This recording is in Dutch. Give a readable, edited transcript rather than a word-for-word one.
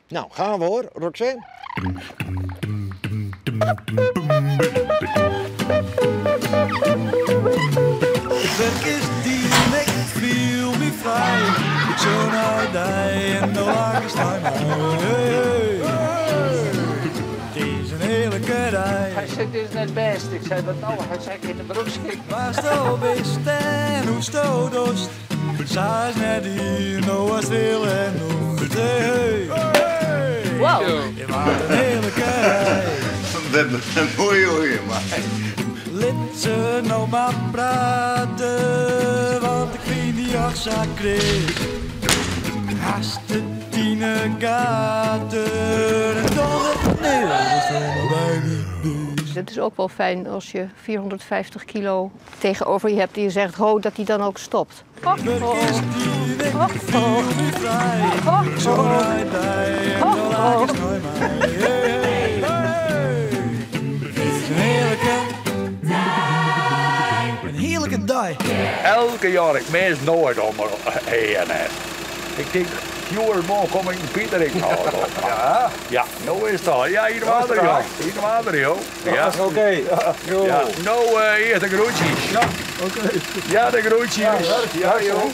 Nou, gaan we hoor, Roxanne. Het werk is direct, viel me vrij. Ik zo naar die en de lagen staan mij. Het is een heerlijke dag. Hij zegt, dit is net best. Ik zei, wat nou? Hij zei, in de broekschik. Waar sto bist en hoe sto dost? Zij is net hier, nou was veel en hoe het Wow. Je maakt een heerlijke dag. We hebben een mooie maar. Lid ze nou maar praten, want ik vind die achtzak kreeg. Haast de tiene gaten en dan het nee, dat is helemaal bij niet. Het is ook wel fijn als je 450 kilo tegenover je hebt en je zegt ho, dat hij dan ook stopt. Werk is direct, viel me vrij. Ik zo naar die en de laag is nooit mij. Een heerlijke dag. Elke jaar, ik mis nooit om heen. Ik denk, morgen kom ik Pieter in halen. Ja? Ja, nou is dat. Ja, hier water, joh. Hier water, joh. Ja, Oké. ja. Nou, hier de groetjes. Ja, oké. Ja, de groetjes. Ja, Ja, joh.